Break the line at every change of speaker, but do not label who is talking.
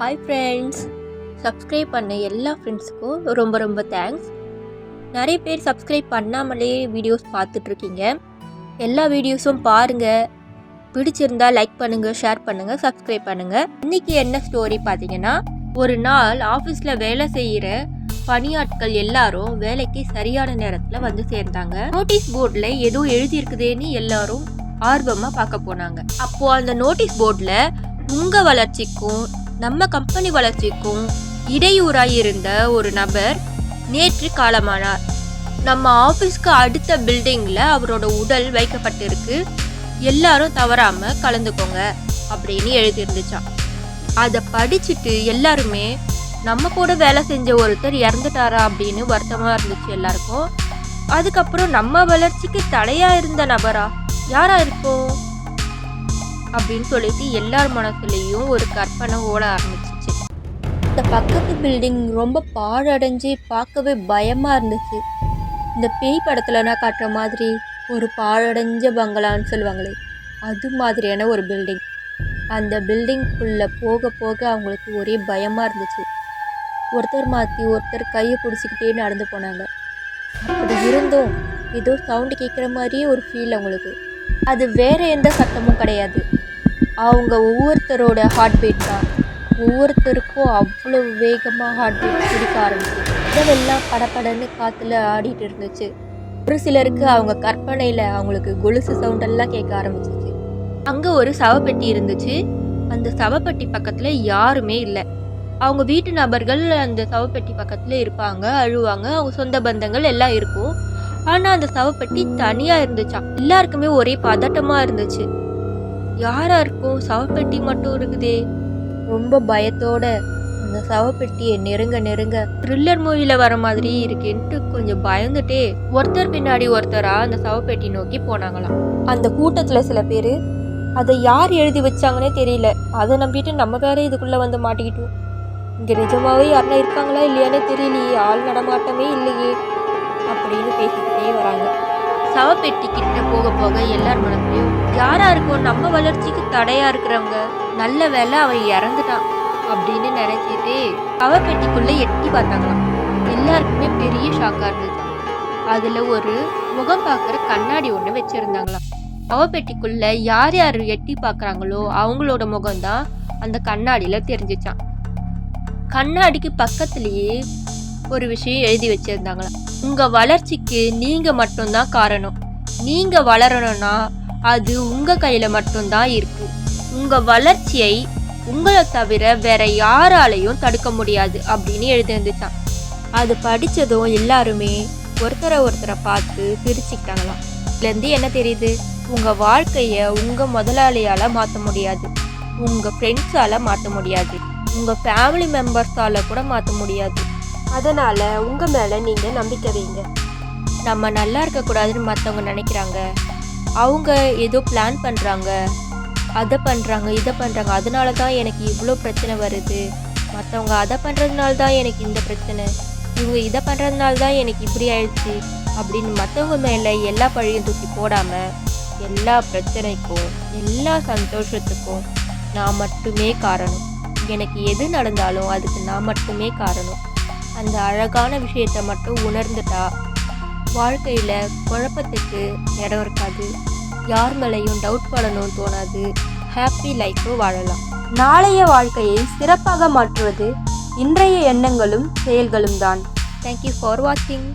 Hi friends, subscribe பண்ண எல்லா ஃப்ரெண்ட்ஸுக்கும் ரொம்ப ரொம்ப தேங்க்ஸ். நிறைய பேர் சப்ஸ்கிரைப் பண்ணாமலே வீடியோஸ் பார்த்துட்ருக்கீங்க. எல்லா வீடியோஸும் பாருங்கள், பிடிச்சிருந்தா லைக் பண்ணுங்கள், ஷேர் பண்ணுங்கள், சப்ஸ்கிரைப் பண்ணுங்கள். இன்றைக்கி என்ன ஸ்டோரி பார்த்தீங்கன்னா, ஒரு நாள் ஆஃபீஸில் வேலை செய்கிற பணியாட்கள் எல்லாரும் வேலைக்கு சரியான நேரத்தில் வந்து சேர்ந்தாங்க. நோட்டீஸ் போர்டில் ஏதோ எழுதியிருக்குதேன்னு எல்லாரும் ஆர்வமாக பார்க்க போனாங்க. அப்போது அந்த நோட்டீஸ் போர்டில் உங்கள் வளர்ச்சிக்கும் நம்ம கம்பெனி வளர்ச்சிக்கும் இடையூறாயிருந்த ஒரு நபர் நேற்று காலமானார். நம்ம ஆஃபீஸ்க்கு அடுத்த பில்டிங்கில் அவரோட உடல் வைக்கப்பட்டிருக்கு, எல்லாரும் தவறாமல் கலந்துக்கோங்க அப்படின்னு எழுதியிருந்துச்சான். அதை படிச்சுட்டு எல்லாருமே நம்ம கூட வேலை செஞ்ச ஒருத்தர் இறந்துட்டாரா அப்படின்னு வருத்தமாக இருந்துச்சு எல்லாருக்கும். அதுக்கப்புறம் நம்ம வளர்ச்சிக்கு தடையாக இருந்த நபரா யாரா இருக்கும் அப்படின்னு சொல்லிட்டு எல்லார் மனசுலேயும் ஒரு கற்பனை ஓட ஆரம்பிச்சிச்சு. இந்த பக்கத்து பில்டிங் ரொம்ப பாழடைஞ்சு பார்க்கவே பயமாக இருந்துச்சு. இந்த பேய் படத்துலனா காட்டுற மாதிரி ஒரு பாழடைஞ்ச பங்களான்னு சொல்லுவாங்களே, அது மாதிரியான ஒரு பில்டிங். அந்த பில்டிங்குள்ளே போக போக அவங்களுக்கு ஒரே பயமாக இருந்துச்சு. ஒருத்தர் மாற்றி ஒருத்தர் கையை பிடிச்சிக்கிட்டே நடந்து போனாங்க. அப்படி இருந்தும் ஏதோ சவுண்டு கேட்குற மாதிரியே ஒரு ஃபீல் அவங்களுக்கு. அது வேறு எந்த சத்தமும் கிடையாது, அவங்க ஒவ்வொருத்தரோட ஹார்ட் பீட் தான். ஒவ்வொருத்தருக்கும் அவ்வளோ வேகமாக ஹார்ட் பீட் பிடிக்க ஆரம்பிச்சு இதெல்லாம் படப்படன்னு காற்றுல ஆடிட்டு இருந்துச்சு. ஒரு சிலருக்கு அவங்க கற்பனையில் அவங்களுக்கு கொலுசு சவுண்டெல்லாம் கேட்க ஆரம்பிச்சிச்சு. அங்கே ஒரு சவப்பெட்டி இருந்துச்சு. அந்த சவப்பெட்டி பக்கத்தில் யாருமே இல்லை. அவங்க வீட்டு நபர்கள் அந்த சவப்பெட்டி பக்கத்தில் இருப்பாங்க, அழுவாங்க, அவங்க சொந்த பந்தங்கள் எல்லாம் இருக்கும். ஆனால் அந்த சவப்பெட்டி தனியாக இருந்துச்சான். எல்லாருக்குமே ஒரே பதட்டமாக இருந்துச்சு. யாரா இருக்கும், சவப்பெட்டி மட்டும் இருக்குதே. ரொம்ப பயத்தோட அந்த சவப்பெட்டியை நெருங்க த்ரில்லர் மூவில வர மாதிரி இருக்குன்ட்டு கொஞ்சம் பயந்துட்டே ஒருத்தர் பின்னாடி ஒருத்தரா அந்த சவப்பெட்டி நோக்கி போனாங்களாம். அந்த கூட்டத்துல சில பேர் அதை யார் எழுதி வச்சாங்கன்னே தெரியல, அதை நம்பிட்டு நம்ம வேற இதுக்குள்ள வந்து மாட்டிக்கிட்டோம். இங்க நிஜமாவே யாருன்னா இருக்காங்களா இல்லையானே தெரியலையே, ஆள் நடமாட்டமே இல்லையே அப்படின்னு பேசிக்கிட்டே வராங்க. சவப்பெட்டி கிட்ட போக போக எல்லார் மனசுலையும் யாரா இருக்கும், நம்ம வளர்ச்சிக்கு தடையா இருக்கிறவங்க, நல்ல வேலை அவன் இறந்துட்டான் அப்படின்னு நினைச்சிட்டு சவப்பெட்டிக்குள்ள எட்டி பார்த்தாங்களாம். எல்லாருக்குமே பெரிய ஷாக்கா இருந்துச்சு. அதுல ஒரு முகம் பார்க்குற கண்ணாடி ஒண்ணு வச்சிருந்தாங்களாம். சவப்பெட்டிக்குள்ள யார் யார் எட்டி பார்க்குறாங்களோ அவங்களோட முகம்தான் அந்த கண்ணாடியில தெரிஞ்சிச்சான். கண்ணாடிக்கு பக்கத்துலயே ஒரு விஷயம் எழுதி வச்சிருந்தாங்களாம். உங்க வளர்ச்சிக்கு நீங்க மட்டும்தான் காரணம். நீங்க வளரணும்னா அது உங்க கையில மட்டும்தான் இருக்கு. உங்க வளர்ச்சியை உங்களை தவிர வேற யாராலையும் தடுக்க முடியாது அப்படின்னு எழுதிருந்துச்சான். அது படிச்சதும் எல்லாருமே ஒருத்தரை பார்த்து சிரிச்சுக்கிட்டாங்களாம். இதுலேருந்து என்ன தெரியுது, உங்க வாழ்க்கைய உங்க முதலாளியால மாற்ற முடியாது, உங்க ஃப்ரெண்ட்ஸால மாற்ற முடியாது, உங்க ஃபேமிலி மெம்பர்ஸால கூட மாற்ற முடியாது. அதனால் உங்கள் மேலே நீங்கள் நம்பிக்கை வைங்க. நம்ம நல்லா இருக்கக்கூடாதுன்னு மற்றவங்க நினைக்கிறாங்க, அவங்க ஏதோ பிளான் பண்ணுறாங்க, அதை பண்ணுறாங்க, இதை பண்ணுறாங்க, அதனால தான் எனக்கு இவ்வளோ பிரச்சனை வருது, மற்றவங்க அதை பண்ணுறதுனால தான் எனக்கு இந்த பிரச்சனை, இவங்க இதை பண்ணுறதுனால தான் எனக்கு இப்படி ஆயிடுச்சு அப்படின்னு மற்றவங்க மேலே எல்லா பழியும் தூக்கி போடாமல் எல்லா பிரச்சனைக்கும் எல்லா சந்தோஷத்துக்கும் நான் மட்டுமே காரணம், எனக்கு எது நடந்தாலும் அதுக்கு நான் மட்டுமே காரணம், அந்த அழகான விஷயத்தை மட்டும் உணர்ந்துட்டா வாழ்க்கையில் குழப்பத்துக்கு இடம் இருக்காது, யார் மேலேயும் டவுட் பண்ணணும்னு தோணாது, ஹாப்பி லைஃப்பை வாழலாம். நாளைய வாழ்க்கையை சிறப்பாக மாற்றுவது இன்றைய எண்ணங்களும் செயல்களும் தான். தேங்க்யூ ஃபார் வாட்சிங்.